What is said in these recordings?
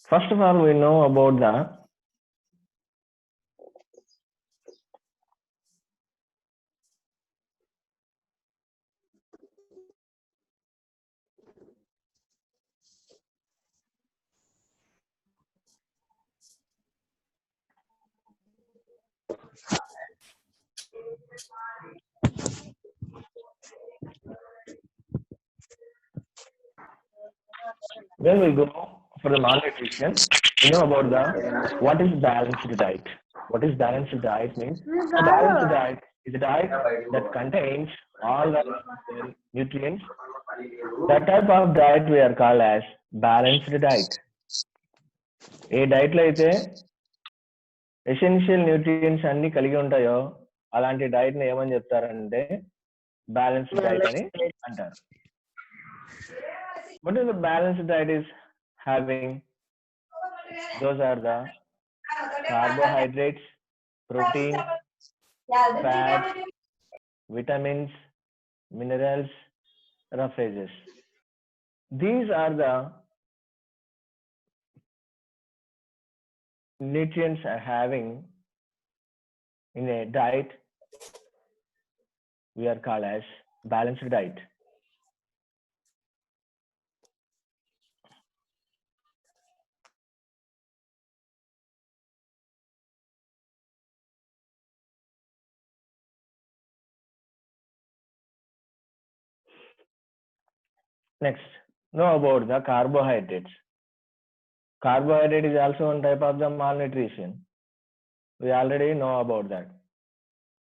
First of all, we know about the when we go for the malnutrition, we know about the what is balanced diet. What is balanced diet means a balanced diet is a diet that contains all the essential nutrients. That type of diet we are called as balanced diet. ఏ డైట్లో అయితే essential nutrients అన్ని కలిగి ఉంటాయో అలాంటి diet ని ఏమని చెప్తారంటే balanced diet అని అంటారు. What is the balanced diet is having? Those are the carbohydrates, protein, fats, vitamins, minerals, roughages. These are the nutrients are having in a diet we are called as balanced diet. Next, know about the carbohydrates. Carbohydrate is also one type of the malnutrition. We already know about that.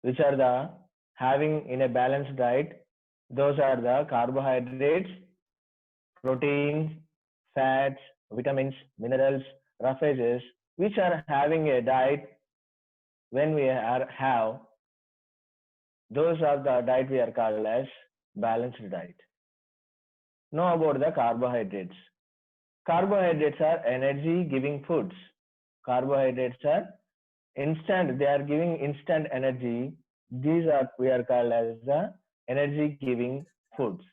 Which are the having in a balanced diet? Those are the carbohydrates, proteins, fats, vitamins, minerals, roughages, which are having a diet when we have those are the diet we are called as balanced diet. Know about the carbohydrates. Carbohydrates are energy giving foods. Carbohydrates are instant, they are giving instant energy. These are we are called as the energy giving foods.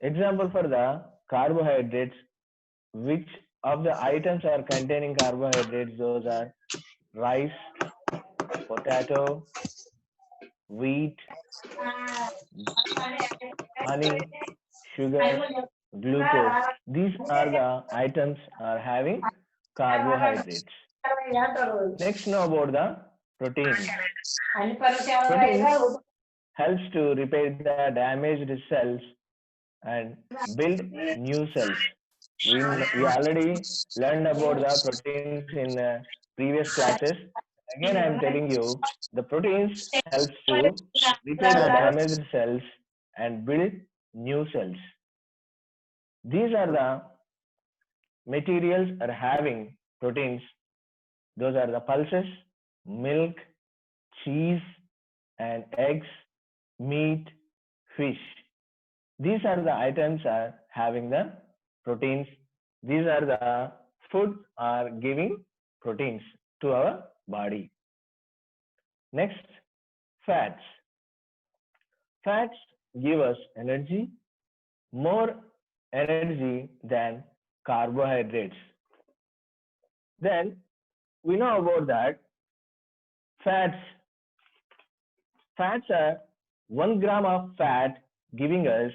Example for the carbohydrates, which of the items are containing carbohydrates? Those are rice, potato, wheat, honey, sugar, glucose. These are the items are having carbohydrates. Next, know about the proteins. Proteins helps to repair the damaged cells and build new cells. We already learned about the proteins in previous classes. Again, I am telling you, the proteins helps to repair the damaged cells and build new cells. These are the materials are having proteins. Those are the pulses, milk, cheese, and eggs, meat, fish. These are the items are having the proteins. These are the food are giving proteins to our body. Next, fats. Fats give us energy, more energy than carbohydrates. Then we know about that fats. Fats are 1 gram of fat giving us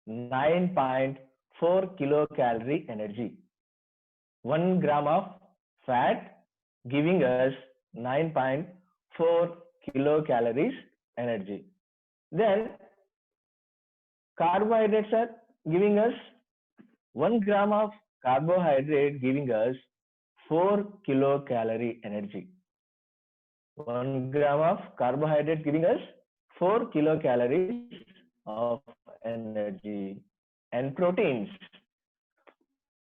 9.4 kilocalorie energy. 1 gram of fat giving us 9.4 kilocalories energy. Then carbohydrates are giving us 1 gram of carbohydrate giving us 4 kilocalorie energy. 1 gram of carbohydrate giving us 4 kilocalories of energy. And proteins.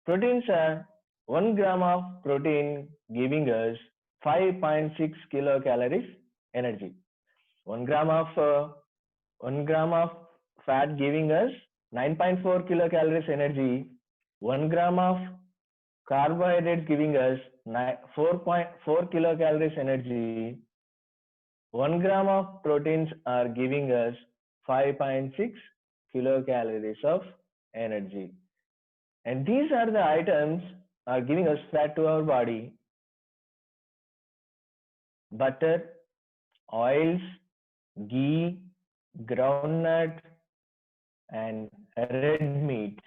Proteins are 1 gram of protein giving us 5.6 kilocalories energy. 1 gram of fat giving us 9.4 kilocalories energy. 1 gram of carbohydrates giving us 4.4 kilocalories energy. 1 gram of proteins are giving us 5.6 kilocalories of energy. And these are the items are giving us fat to our body. Butter, oils, ghee, groundnut, and red meat.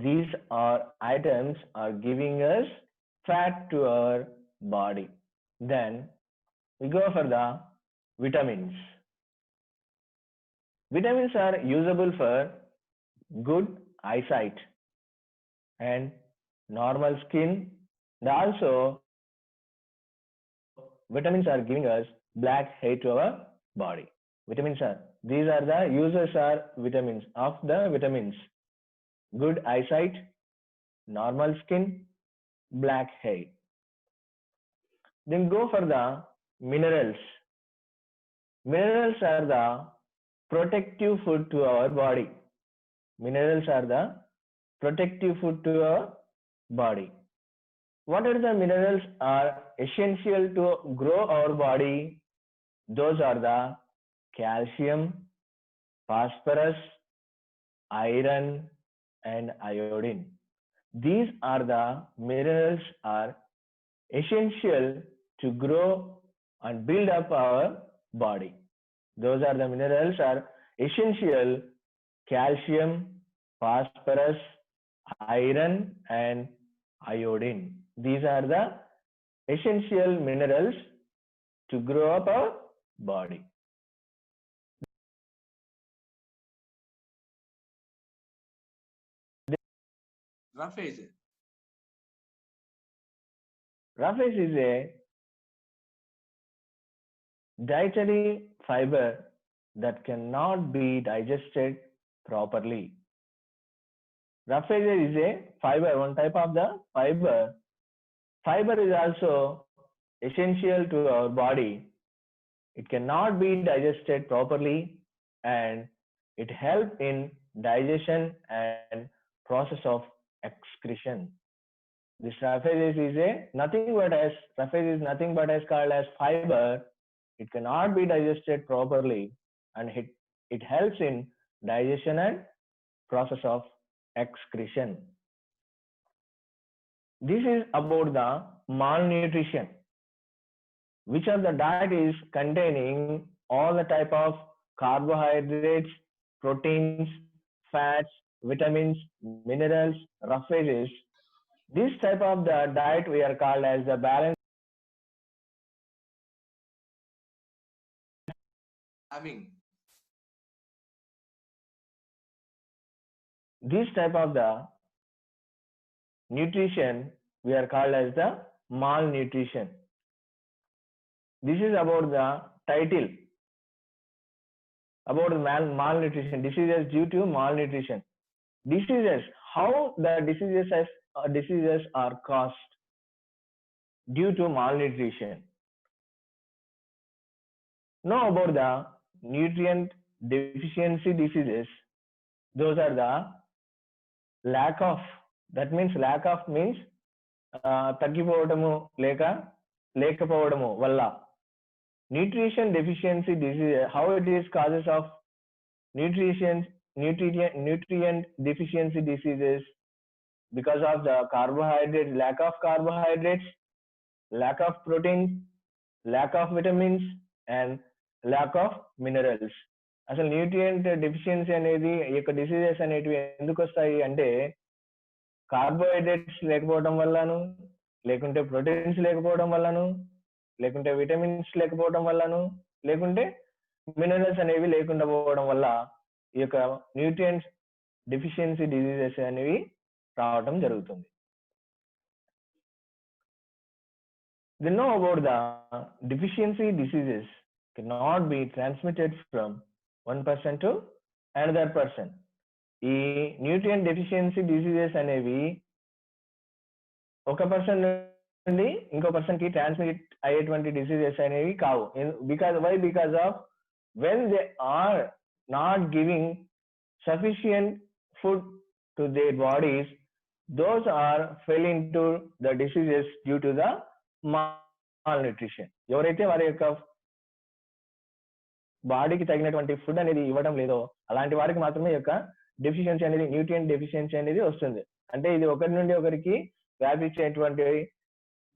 These are items are giving us fat to our body. Then we go for the vitamins. Vitamins are usable for good eyesight and normal skin, and also vitamins are giving us black hair to our body. Vitamins are, these are the uses are vitamins of the vitamins: good eyesight, normal skin, black hair. Then go for the minerals. Minerals are the protective food to our body. Minerals are the protective food to our body. What are the minerals are essential to grow our body? Those are the calcium, phosphorus, iron, and iodine. These are the minerals are essential to grow and build up our body. Those are the minerals are essential: calcium, phosphorus, iron, and iodine. These are the essential minerals to grow up our body. Roughage. Roughage is a dietary fiber that cannot be digested properly. Roughage is a fiber, one type of the fiber. Fiber is also essential to our body. It cannot be digested properly, and it helps in digestion and process of excretion. This roughage is a nothing but as roughage is nothing but as called as fiber. It cannot be digested properly, and it helps in digestion and process of excretion. This is about the malnutrition, which of the diet is containing all the type of carbohydrates, proteins, fats, vitamins, minerals, roughages. This type of the diet we are called as the balanced. Having. This type of the nutrition we are called as the malnutrition. This is about the title about malnutrition, diseases due to malnutrition. Diseases, how the diseases are caused due to malnutrition. Know about the nutrient deficiency diseases. Those are the lack of, that means lack of means తగ్గిపోవడము లేక లేకపోవడము వల్ల. Nutrition deficiency disease, how it is causes of nutrient deficiency diseases? Because of the carbohydrates, lack of carbohydrates, lack of proteins, lack of vitamins, and lack of minerals. అసలు nutrient deficiency అనేది ఈ యొక్క diseases అనేటివి ఎందుకు వస్తాయి అంటే carbohydrates లేకపోవడం వల్లను, లేకుంటే ప్రోటీన్స్ లేకపోవడం వల్లను, లేకుంటే విటమిన్స్ లేకపోవడం వల్లను, లేకుంటే మినరల్స్ అనేవి లేకుండా పోవడం వల్ల ఈ యొక్క న్యూట్రియంట్స్ డెఫిషియన్సీ డిసీజెస్ అనేవి రావడం జరుగుతుంది. They know about the deficiency diseases cannot be transmitted from one person to another person. ఈ న్యూట్రియంట్ డెఫిషియన్సీ డిసీజెస్ అనేవి ఒక పర్సన్ నుండి ఇంకో పర్సన్ కి ట్రాన్స్మిట్ అయ్యేటువంటి డిసీజెస్ అనేవి కావు. Because of when they are not giving sufficient food to their bodies, those are fell into the diseases due to the malnutrition. ఎవరైతే వారి యొక్క బాడీకి తగినటువంటి ఫుడ్ అనేది ఇవ్వడం లేదో అలాంటి వారికి మాత్రమే యొక్క డెఫిషియన్సీ అనేది, న్యూట్రియంట్ డెఫిషియన్సీ అనేది వస్తుంది. అంటే ఇది ఒకరి నుండి ఒకరికి వ్యాపించేటువంటి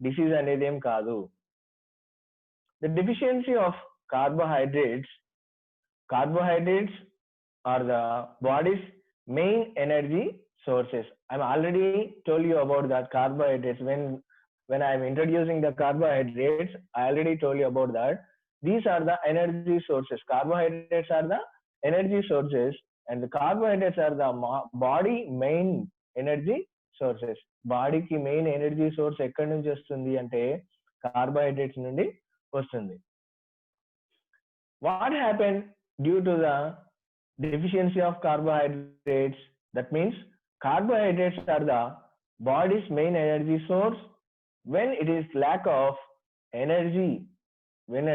డిసీజ్ అనేది ఏం కాదు. The deficiency of carbohydrates are the body's main energy sources. I'm already told you about that carbohydrates. When I'm introducing the carbohydrates, I already told you about that. These are the energy sources. Carbohydrates are the energy sources, and the carbohydrates are the body main energy sources. Body ki main energy source ekkadi nunchi vastundi ante carbohydrates nundi vastundi. What happened due to the deficiency of carbohydrates? That means carbohydrates are the body's main energy source. When it is lack of energy, when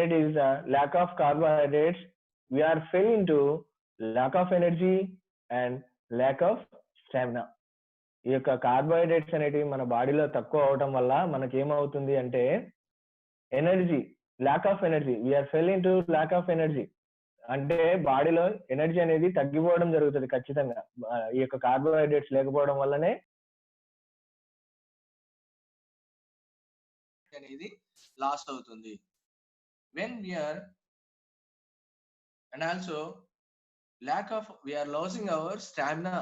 it is a lack of carbohydrates, we are fell into lack of energy and lack of stamina. ఈ యొక్క carbohydrates అనేటివి మన బాడీలో తక్కువ అవటం వల్ల మనకి ఏమవుతుంది అంటే energy, lack of energy, we are fell into lack of energy. అంటే బాడీలో ఎనర్జీ అనేది తగ్గిపోవడం జరుగుతుంది ఖచ్చితంగా ఈ యొక్క కార్బోహైడ్రేట్స్ లేకపోవడం వల్లనే అనేది లాస్ అవుతుంది. When we are and also lack of we are losing our stamina.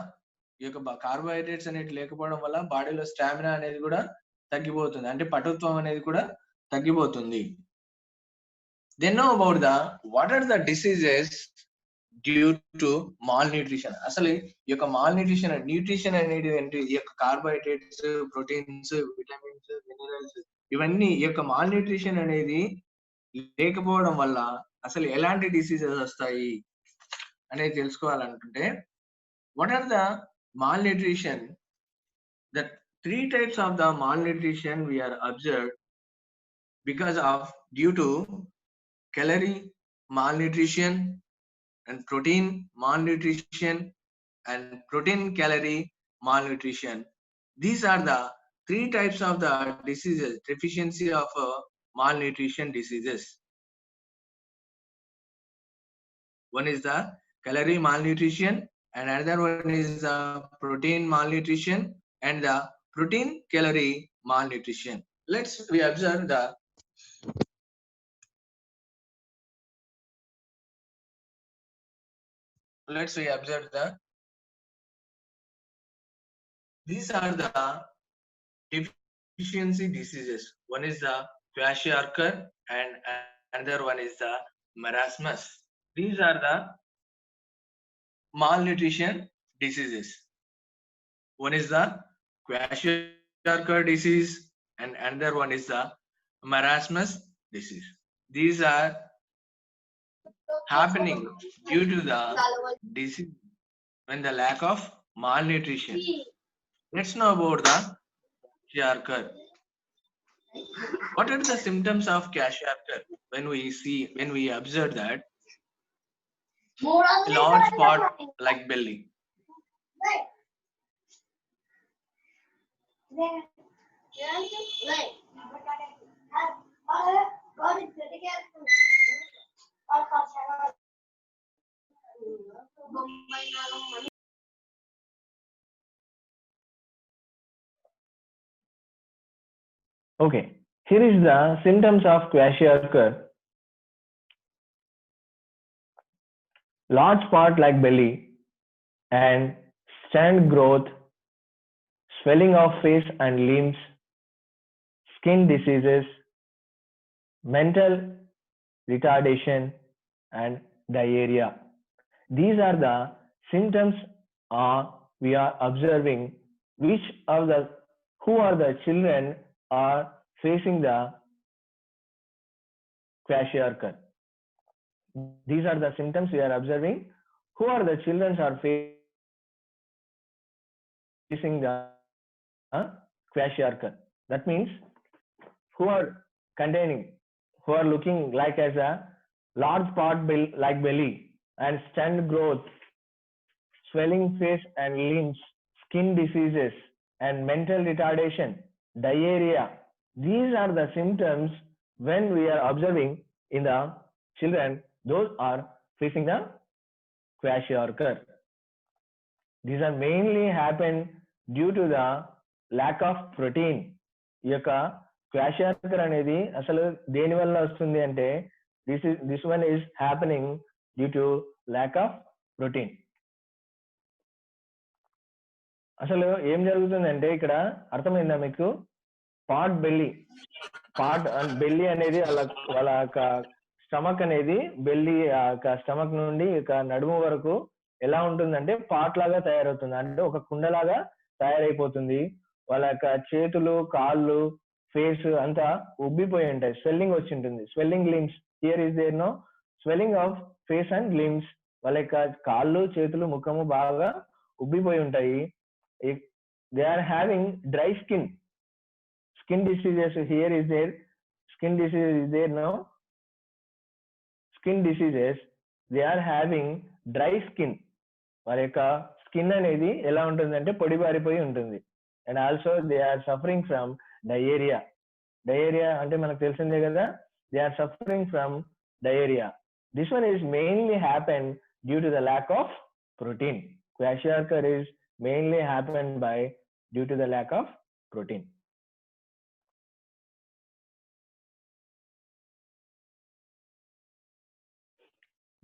ఈ యొక్క కార్బోహైడ్రేట్స్ అనేది లేకపోవడం వల్ల బాడీలో స్టామినా అనేది కూడా తగ్గిపోతుంది, అంటే పటుత్వం అనేది కూడా తగ్గిపోతుంది. Then know about what are the diseases due to malnutrition. అసలు ఈ యొక్క మాల్న్యూట్రిషన్, న్యూట్రిషన్ అనేది ఏంటి? ఈ యొక్క కార్బోహైడ్రేట్స్, ప్రోటీన్స్, విటమిన్స్, మినరల్స్ ఇవన్నీ ఈ యొక్క మాల్న్యూట్రిషన్ అనేది లేకపోవడం వల్ల అసలు ఎలాంటి డిసీజెస్ వస్తాయి అనేది తెలుసుకోవాలనుకుంటే, what are the malnutrition? The 3 types of the malnutrition we are observed because of due to calorie malnutrition and protein malnutrition and protein calorie malnutrition. These are the 3 types of the diseases, deficiency of malnutrition diseases. One is the calorie malnutrition and another one is the protein malnutrition and the protein calorie malnutrition. We observe these are the deficiency diseases. One is the kwashiorkor and another one is the marasmus. These are the malnutrition diseases. One is the kwashiorkor disease and another one is the marasmus disease. These are happening due to the disease when the lack of malnutrition. Let's know about the kwashiorkor. What are the symptoms of kwashiorkor? When we observe that a large spot like belly, Okay, here is the symptoms of kwashiorkor. Large spot like belly and stand growth, swelling of face and limbs, skin diseases, mental retardation and diarrhea. These are the symptoms we are observing. Who are the children are facing the kwashiorkor? These are the symptoms we are observing. Who are the children are facing the kwashiorkor? That means who are looking like as a large spot like belly and stand growth, swelling face and limbs, skin diseases and mental retardation, diarrhea. These are the symptoms when we are observing in the children. Those are facing the kwashiorkor. These are mainly happen due to the lack of protein. ఈ యొక్క kwashiorkor అనేది అసలు దేని వల్ల వస్తుంది అంటే this one is happening due to lack of protein. అసలు ఏం జరుగుతుందంటే ఇక్కడ అర్థమైందా మీకు? పాట్ బెల్లి అనేది వాళ్ళ యొక్క స్టమక్ అనేది బెల్లి స్టమక్ నుండి ఇక నడుము వరకు ఎలా ఉంటుందంటే పాట్ లాగా తయారవుతుంది, అంటే ఒక కుండలాగా తయారైపోతుంది. వాళ్ళ యొక్క చేతులు, కాళ్ళు, ఫేస్ అంతా ఉబ్బిపోయి ఉంటాయి, స్వెల్లింగ్ వచ్చి ఉంటుంది. Swelling limbs, here is there no swelling of face and limbs. వాళ్ళ యొక్క కాళ్ళు, చేతులు, ముఖము బాగా ఉబ్బిపోయి ఉంటాయి. They are having dry skin diseases. Here is there skin disease is there no skin diseases. They are having dry skin. వారి యొక్క స్కిన్ అనేది ఎలా ఉంటుందంటే పొడిబారిపోయి ఉంటుంది. And also they are suffering from diarrhoea. Diarrhoea అంటే మనకు తెలిసిందే కదా, they are suffering from diarrhoea. This one is mainly happen due to the lack of protein. Kwashiorkor is mainly happen by due to the lack of protein.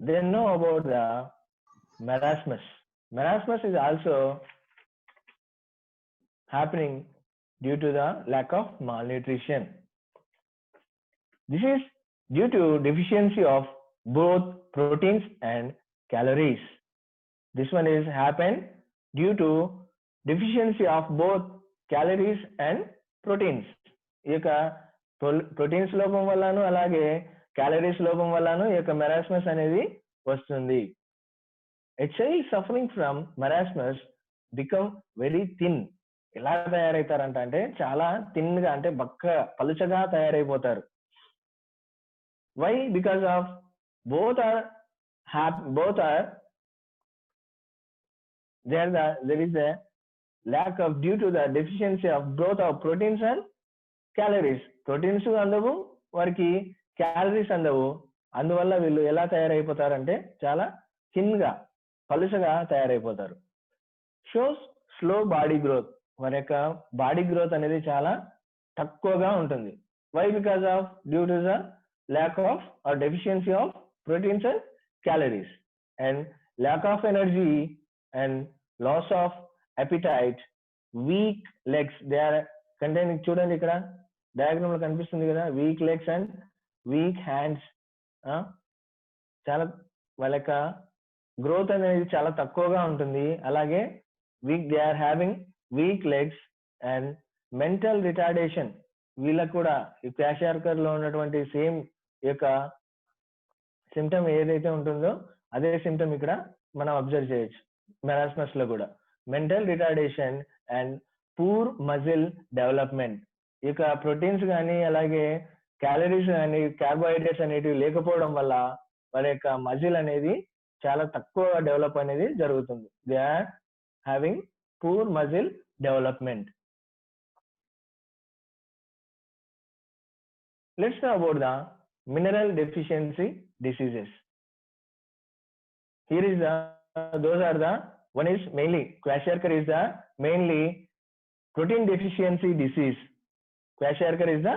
Then know about the marasmus. Marasmus is also happening due to the lack of malnutrition. This is due to deficiency of both proteins and calories. This one is happened due to deficiency of both calories and proteins. ఈ యొక్క proteins లోపం వల్లను అలాగే calories లోపం వల్లను ఈ యొక్క marasmus అనేది వస్తుంది. A child suffering from marasmus become very thin. ఎలా తయారవుతారంటే చాలా థిన్ గా, అంటే పలుచగా తయారైపోతారు. Why? Because of both are there is a lack of due to the deficiency of both of proteins and calories. Proteins అందవు, వారికి calories అందవు. అందువల్ల వీళ్ళు ఎలా తయారైపోతారంటే చాలా థిన్ గా, పలుచగా తయారైపోతారు. Shows slow body growth. వారి యొక్క బాడీ గ్రోత్ అనేది చాలా తక్కువగా ఉంటుంది. Why? Because of due to the lack of or deficiency of proteins and calories and lack of energy and loss of appetite, weak legs. They are containing, చూడండి ఇక్కడ diagram లో కనిపిస్తుంది కదా, weak legs and weak hands. చాలా వాళ్ళ యొక్క growth అనేది చాలా తక్కువగా ఉంటుంది. అలాగే they are having weak legs and mental retardation. వీళ్ళకు కూడా ఈ క్వాషియార్కర్ లో ఉన్నటువంటి సేమ్ యొక్క సిమ్టమ్ ఏదైతే ఉంటుందో అదే సిమ్టమ్ ఇక్కడ మనం అబ్జర్వ్ చేయొచ్చు మెరాస్మస్ లో కూడా. Mental retardation and poor muscle development. ఈ యొక్క ప్రోటీన్స్ కానీ అలాగే క్యాలరీస్ కానీ కార్బోహైడ్రేట్స్ అనేటివి లేకపోవడం వల్ల వారి యొక్క మజిల్ అనేది చాలా తక్కువ డెవలప్ అనేది జరుగుతుంది. They are having poor muscle development. Let's know about the mineral deficiency diseases. Here is those are the, one is mainly kwashiorkor is the mainly protein deficiency disease. Kwashiorkor is the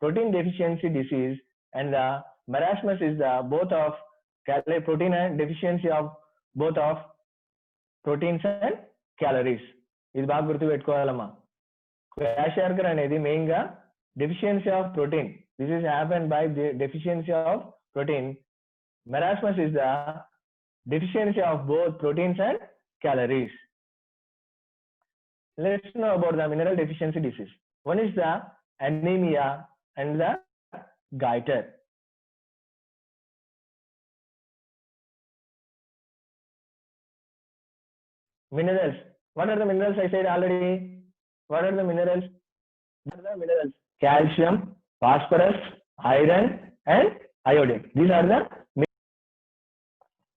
protein deficiency disease and the marasmus is the both of protein and deficiency of both of proteins and calories. ఇది బాగా గుర్తు పెట్టుకోవాలమ్మా. Kwashiorkor అనేది main గా deficiency of protein. This is happened by the deficiency of protein. Marasmus is the deficiency of both proteins and calories. Let's know about the mineral deficiency disease. One is the anemia and the goiter. Minerals. What are the minerals? I said already. What are the minerals? What are the minerals? Calcium, phosphorus, iron and iodine. These are the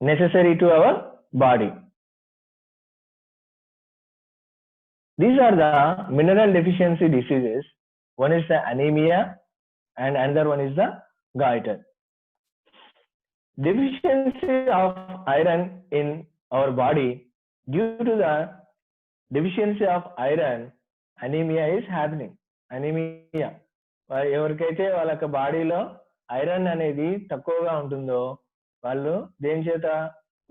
necessary to our body. These are the mineral deficiency diseases. One is the anemia and another one is the goiter. Deficiency of iron in our body. Due to the deficiency of iron, anaemia is happening. Anaemia ఎవరికైతే వాళ్ళ యొక్క బాడీలో iron అనేది తక్కువగా ఉంటుందో వాళ్ళు దేని చేత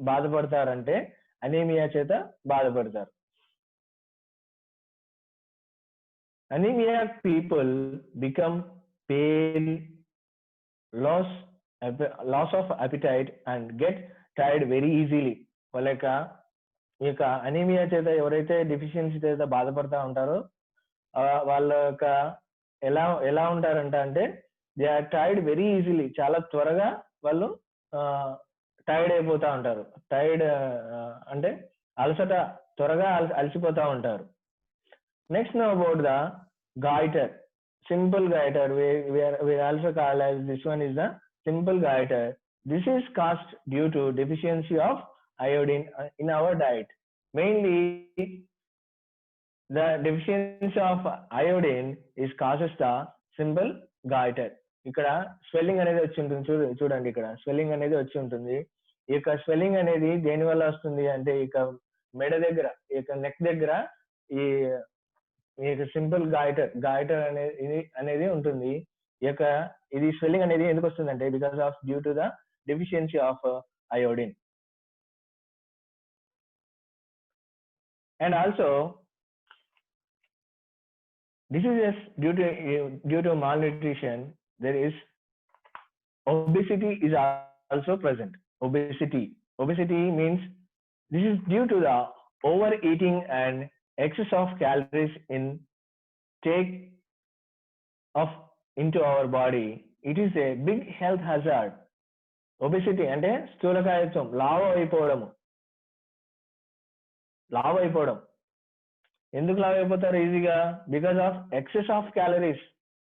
బాధపడతారంటే అనీమియా చేత బాధపడతారు. Anemic people become pale, loss of appetite and get tired very easily. వాళ్ళ యొక్క అనీమియా చేత ఎవరైతే డెఫిషియన్సీ చేత బాధపడతా ఉంటారో వాళ్ళ యొక్క ఎలా ఉంటారంట అంటే they are tired very easily, చాలా త్వరగా వాళ్ళు టైర్డ్ అయిపోతా ఉంటారు. టైర్డ్ అంటే అలసట, త్వరగా అలసిపోతా ఉంటారు. Next, know about the goiter, simple goiter. We also call as this one is the simple goiter. This is caused due to deficiency of iodine in our diet. Mainly, the deficiency of iodine is causes the simple goiter. ఇక్కడ swelling అనేది వచ్చి ఉంటుంది, చూడండి ఇక్కడ swelling అనేది వచ్చి ఉంటుంది. ఈ యొక్క స్వెల్లింగ్ అనేది దేని వల్ల వస్తుంది అంటే ఇక మెడ దగ్గర, ఇక నెక్ దగ్గర ఈ సింపుల్ గాయిటర్ అనేది ఉంటుంది. ఇది స్వెల్లింగ్ అనేది ఎందుకు వస్తుందంటే because of due to the deficiency of iodine. And also diseases due to malnutrition, there is obesity is also present. Obesity means this is due to the overeating and excess of calories into our body. It is a big health hazard. Obesity అంటే స్థూలకాయత్వం, లావు అయిపోవడం. ఎందుకు లావు అయిపోతారు ఈజీగా? Because of excess of calories.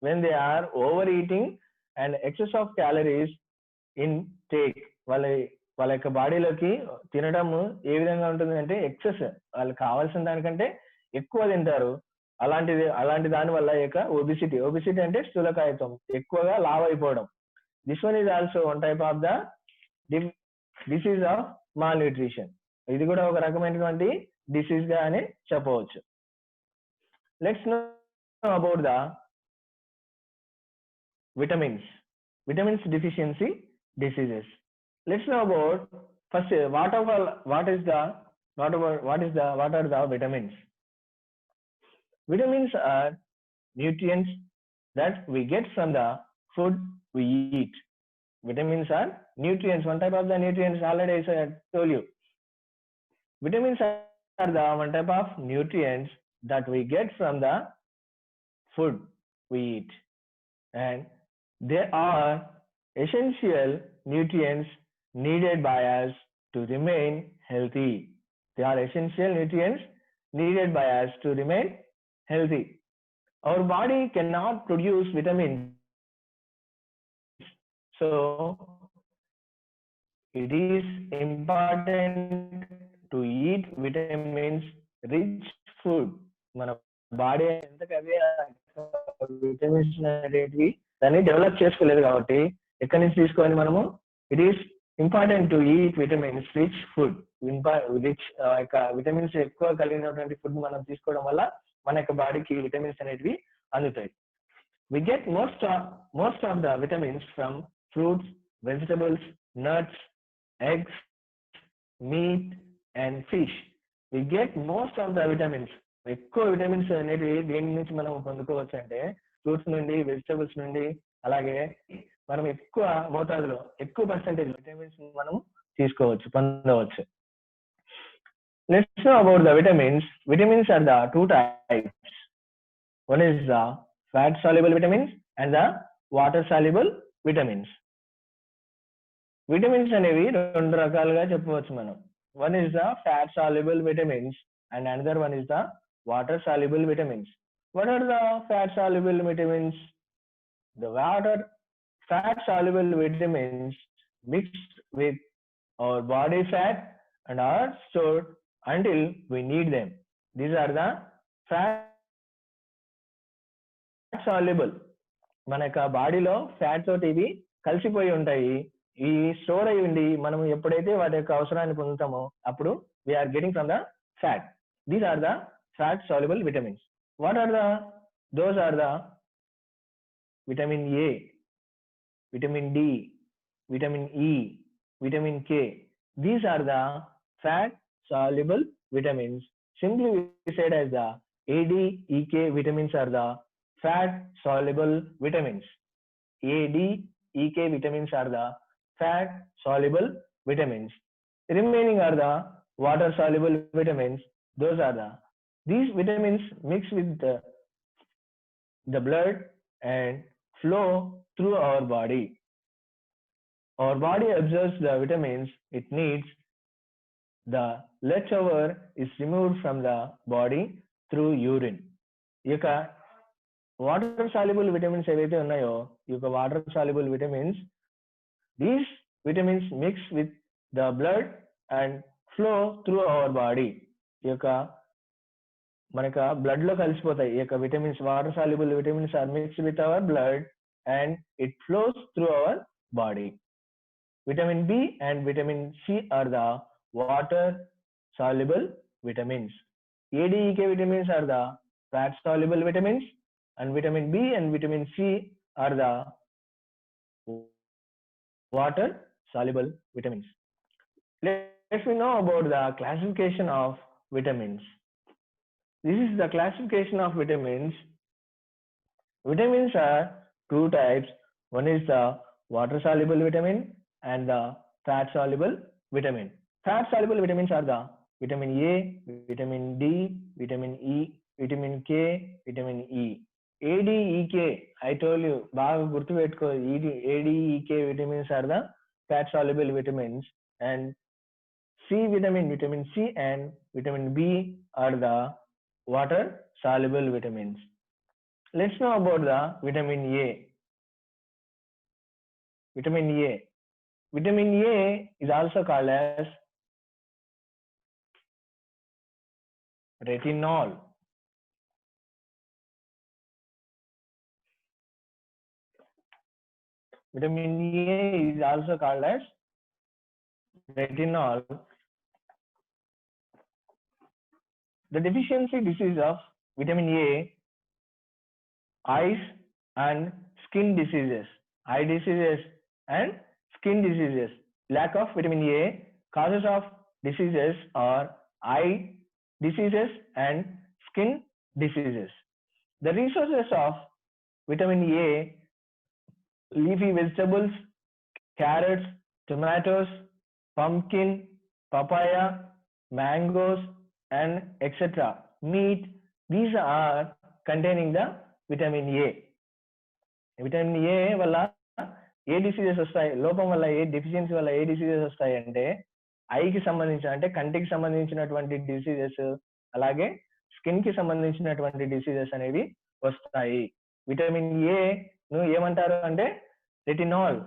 When they are overeating and excess of calories intake, వాళ్ళ యొక్క బాడీలోకి తినడం ఏ విధంగా ఉంటుంది అంటే ఎక్సెస్, వాళ్ళకి కావాల్సిన దానికంటే ఎక్కువ తింటారు. అలాంటి దాని వల్ల యొక్క ఒబిసిటీ అంటే స్థూలకాయత్వం, ఎక్కువగా లావ్ అయిపోవడం. This one is also one type of the disease of mall nutrition. ఇది కూడా ఒక రకమైనటువంటి డిసీజ్ గా అని చెప్పవచ్చు. Let's know about the vitamins deficiency diseases. Let's know about first what are the vitamins. Vitamins are nutrients that we get from the food we eat. Vitamins are nutrients, one type of the nutrients. Already I told you, vitamins are the one type of nutrients that we get from the food we eat, and they are essential nutrients needed by us to remain healthy. They are essential nutrients needed by us to remain healthy. Our body cannot produce vitamins, so it is important to eat vitamins rich food. మన body ఎంతకదే vitamins అనేటివి దాన్ని develop చేసుకోలేదు కాబట్టి ఎక్కడి నుంచి తీసుకోవాలి మనము? It is important to eat vitamins rich food. Vitamins ఎక్కువ కలిగినటువంటి ఫుడ్ మనం తీసుకోవడం వల్ల మన యొక్క బాడీకి విటమిన్స్ అనేటివి అందుతాయి. We get most of the vitamins from fruits, vegetables, nuts, eggs, meat and fish. We get most of the vitamins. ఎక్కువ విటమిన్స్ అనేటివి దేని నుంచి మనం పొందుకోవచ్చు అంటే ఫ్రూట్స్ నుండి, వెజిటబుల్స్ నుండి, అలాగే మనం ఎక్కువ మోతాదులో ఎక్కువ పర్సెంటేజ్ విటమిన్స్ మనం పొందవచ్చు. Let's know about the vitamins. Vitamins are the two types. One is the fat soluble vitamins and the water soluble vitamins. Vitamins అనేవి రెండు రకాలుగా చెప్పవచ్చు మనం. One is the fat soluble vitamins and another one is the water soluble vitamins. What are the fat soluble vitamins? The fat soluble vitamins mixed with our body fat and are stored until we need them. These are the fat soluble. మన యొక్క బాడీలో fat తోటి ఇవి కలిసిపోయి ఉంటాయి. ఈ store అయి ఉండి మనం ఎప్పుడైతే వాటి యొక్క అవసరాన్ని పొందుతామో అప్పుడు we are getting from the fat. These are the fat soluble vitamins. What are those are the vitamin A, vitamin D, vitamin E, vitamin K. These are the fat soluble vitamins. Simply we said as the A, D, E, K vitamins are the fat soluble vitamins. A, D, E, K vitamins are the fat soluble vitamins. Remaining are the water soluble vitamins. Those are these vitamins mix with the blood and flow through our body. Our body absorbs the vitamins it needs. The leftover is removed from the body through urine. ఈ యొక్క water soluble vitamins ఏవైతే ఉన్నాయో ఈ యొక్క water soluble vitamins these vitamins mix with the blood and flow through our body. ఈ యొక్క మనకు blood లో కలిసిపోతాయి. ఈ యొక్క vitamins water soluble vitamins are mix with our blood and it flows through our body. Vitamin B and vitamin C are the water soluble vitamins. A, D, E, K vitamins are the fat soluble vitamins, and vitamin B and vitamin C are the water soluble vitamins. Let me know about the classification of vitamins. This is the classification of vitamins. Vitamins are two types. One is the water soluble vitamin and the fat soluble vitamin. Fat soluble vitamins are the vitamin A, vitamin D, vitamin E, vitamin K, vitamin E. A, D, E, K. I told you, baga gurtu pettuko. A, D, E, K vitamins are the fat soluble vitamins, and C vitamin, vitamin C and vitamin B are the water soluble vitamins. Let's know about the vitamin A. Vitamin A. Vitamin A is also called as retinol. Vitamin A is also called as retinol. The deficiency disease of vitamin A, eyes and skin diseases, eye diseases and skin diseases. Lack of vitamin A causes of diseases are eye diseases and skin diseases. The resources of vitamin A: leafy vegetables, carrots, tomatoes, pumpkin, papaya, mangoes, and etc. Meat. These are containing the vitamin A. Vitamin A వల్ల ఏ diseases వస్తాయి, లోపం వల్ల ఏ deficiency వల్ల ఏ diseases వస్తాయి అంటే ఐకి సంబంధించిన అంటే కంటికి సంబంధించినటువంటి డిసీజెస్, అలాగే స్కిన్ కి సంబంధించినటువంటి డిసీజెస్ అనేవి వస్తాయి. విటమిన్ ఏ ను ఏమంటారు అంటే retinol.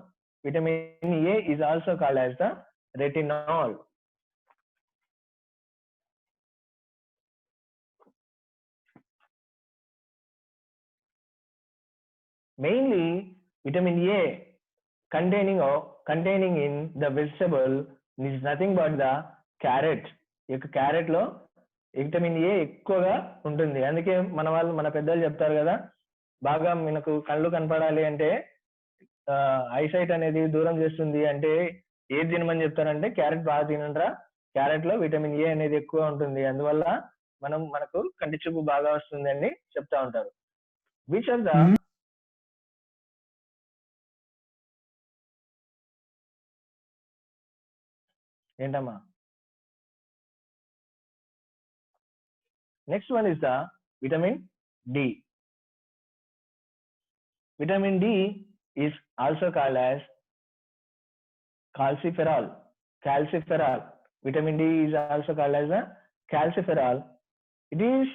Vitamin A is also called as the retinol. Mainly vitamin A containing in the vegetable is nothing but the carrot. ఈ యొక్క క్యారెట్ లో విటమిన్ ఏ ఎక్కువగా ఉంటుంది. అందుకే మన పెద్దలు చెప్తారు కదా, బాగా మనకు కళ్ళు కనపడాలి అంటే ఐసైట్ అనేది దూరం చేస్తుంది అంటే ఏది తినమని చెప్తారంటే క్యారెట్ బాగా తినండ్రా, క్యారెట్ లో విటమిన్ ఏ అనేది ఎక్కువ ఉంటుంది, అందువల్ల మనకు కంటి చూపు బాగా వస్తుంది అని చెప్తా ఉంటారు. విచ్ ఆర్ ద ఏంటమ్మా? Next one is the vitamin D. Vitamin D is also called as calciferol. Vitamin D is also called as a calciferol. It is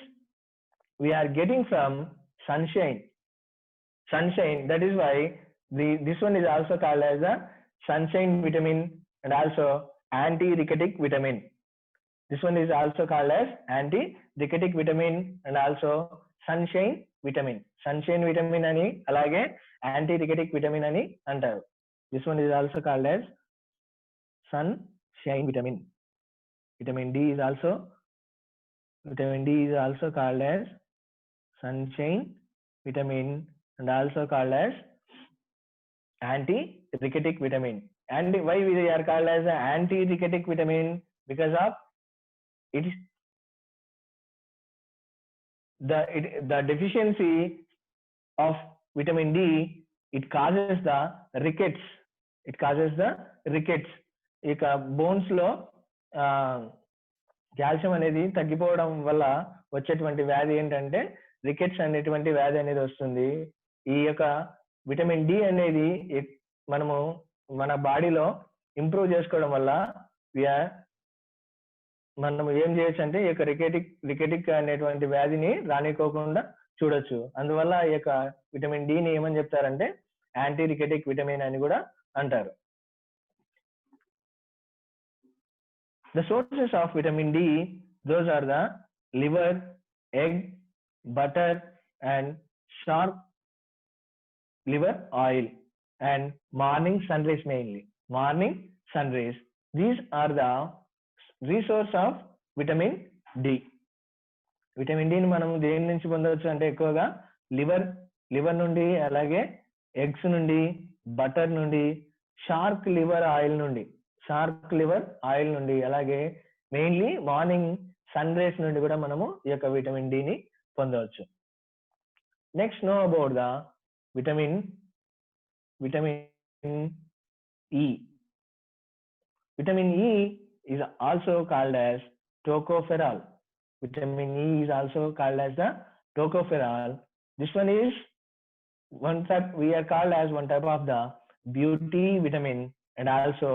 we are getting from sunshine. That is why this one is also called as a sunshine vitamin and also anti-rickety vitamin. This one is also called as anti-rickety vitamin and also sunshine vitamin. Sunshine vitamin ani alage anti-rickety vitamin ani antaru. This one is also called as sunshine vitamin. Vitamin D is also called as sunshine vitamin, and also called as anti-rickety vitamin. And why we are called as an anti-rickety vitamin? Because of it is the deficiency of vitamin D, it causes the rickets. It causes the rickets. ఇక bones లో calcium అనేది తగ్గిపోవడం వల్ల వచ్చేటువంటి వ్యాధి ఏంటంటే rickets అనేటువంటి వ్యాధి అనేది వస్తుంది. ఈ యొక్క విటమిన్ డి అనేది మనము మన బాడీలో ఇంప్రూవ్ చేసుకోవడం వల్ల మనం ఏం చేయొచ్చు అంటే ఈ యొక్క రికెటిక్ అనేటువంటి వ్యాధిని రానికోకుండా చూడొచ్చు. అందువల్ల ఈ యొక్క విటమిన్ డిని ఏమని చెప్తారంటే యాంటీ రికెటిక్ విటమిన్ అని కూడా అంటారు. The sources of vitamin D, those are the liver, egg, butter, and shark liver oil, and morning sunrays mainly. Morning sunrays. These are the resource of vitamin D. Vitamin డిని మనం దేని నుంచి పొందవచ్చు అంటే ఎక్కువగా లివర్ నుండి, అలాగే ఎగ్స్ నుండి, బటర్ నుండి, షార్క్ లివర్ ఆయిల్ నుండి, అలాగే మెయిన్లీ మార్నింగ్ సన్ రేస్ నుండి కూడా మనము ఈ యొక్క విటమిన్ డిని పొందవచ్చు. Next know about the vitamin E. Vitamin E is also called as tocopherol. Vitamin E is also called as the tocopherol. This one is one type, we are called as one type of the beauty vitamin and also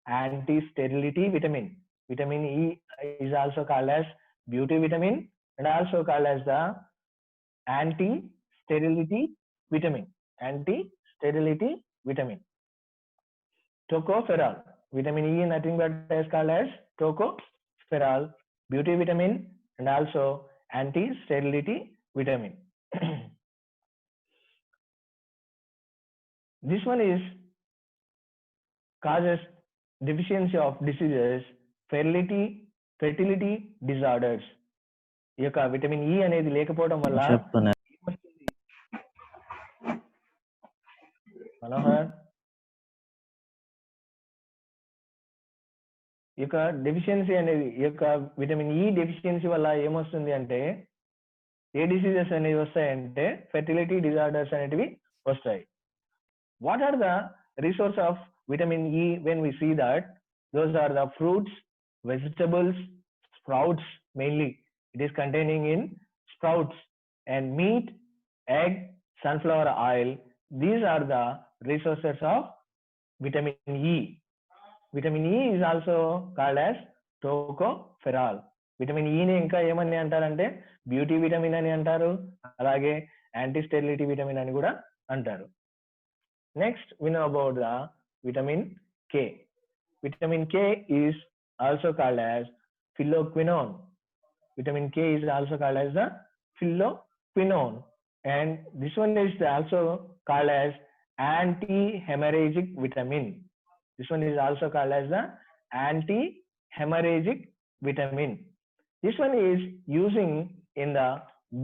anti-sterility vitamin. Vitamin E is also called as beauty vitamin and also called as the anti-sterility vitamin. Tocopherol. Vitamin E nothing but is called as tocopherol, beauty vitamin and also anti-sterility vitamin. This one is causes deficiency of diseases, fertility disorders. ఈ యొక్క vitamin E అనేది లేకపోవడం వల్ల మనోహర్ ఈ యొక్క deficiency అనేది ఈ యొక్క విటమిన్ ఈ డెఫిషియన్సీ వల్ల ఏమొస్తుంది అంటే ఏ డిసీజెస్ అనేవి వస్తాయంటే ఫెర్టిలిటీ డిజార్డర్స్ అనేటివి వస్తాయి. What are the resource of vitamin E? When we see that, those are the fruits, vegetables, sprouts mainly. It is containing in sprouts and meat, egg, sunflower oil. These are the resources of vitamin E. Vitamin E is also called as tocopherol. Vitamin E ని ఇంకా ఏమని అంటారంటే beauty vitamin అని అంటారు, అలాగే anti sterility vitamin అని కూడా అంటారు. Next we know about the vitamin K. Vitamin K is also called as phylloquinone. Vitamin K is also called as the phylloquinone, and this one is also called as anti-hemorrhagic vitamin. This one is also called as the anti-hemorrhagic vitamin. This one is using in the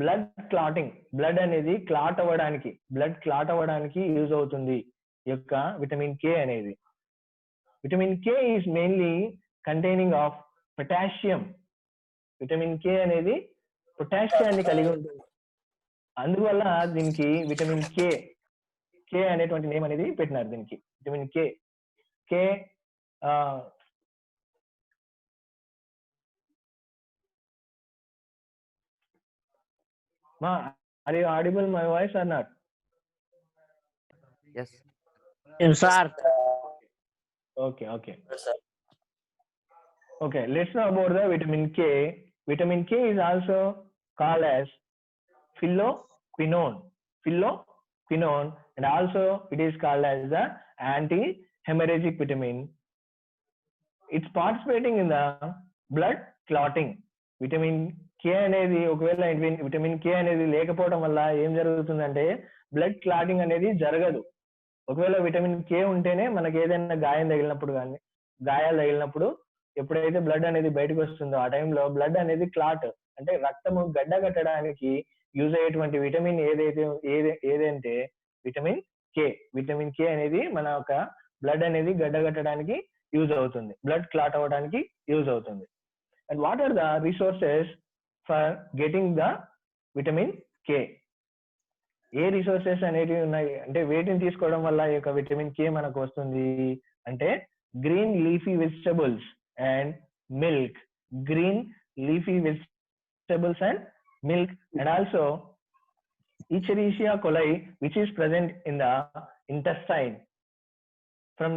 blood clotting. Blood అనేది clot అవ్వడానికి use అవుతుంది ఈ యొక్క vitamin K అనేది. Vitamin K is mainly containing of potassium. Vitamin K అనేది పొటాషియాన్ని కలిగి ఉంటుంది. అందువల్ల దీనికి విటమిన్ కే అనేటువంటి నేమ్ అనేది పెట్టినారు దీనికి. Vitamin K are you audible my voice or not? Yes sir. Okay. Yes, sir. Okay, let's know about the vitamin K. Vitamin K is also called as phylloquinone, and also it is called as the anti-hemorrhagic vitamin. It's participating in the blood clotting. Vitamin K అనేది ఒకవేళ vitamin K అనేది లేకపోవడం వల్ల ఏం జరుగుతుందంటే blood clotting అనేది జరగదు. ఒకవేళ విటమిన్ కే ఉంటేనే మనకి ఏదైనా గాయాలు తగిలినప్పుడు ఎప్పుడైతే బ్లడ్ అనేది బయటకు వస్తుందో ఆ టైంలో బ్లడ్ అనేది క్లాట్ అంటే రక్తము గడ్డ కట్టడానికి యూజ్ అయ్యేటువంటి విటమిన్ ఏదంటే విటమిన్ కే. విటమిన్ కే అనేది మన యొక్క బ్లడ్ అనేది గడ్డగట్టడానికి యూజ్ అవుతుంది, బ్లడ్ క్లాట్ అవ్వడానికి యూజ్ అవుతుంది. And what are the resources for getting the vitamin K? ఏ రిసోర్సెస్ అనేవి ఉన్నాయి అంటే వేటిని తీసుకోవడం వల్ల ఈ యొక్క విటమిన్ కే మనకు వస్తుంది అంటే green leafy vegetables and milk. Green leafy vegetables and milk, and also Escherichia coli, which is present in the intestine. From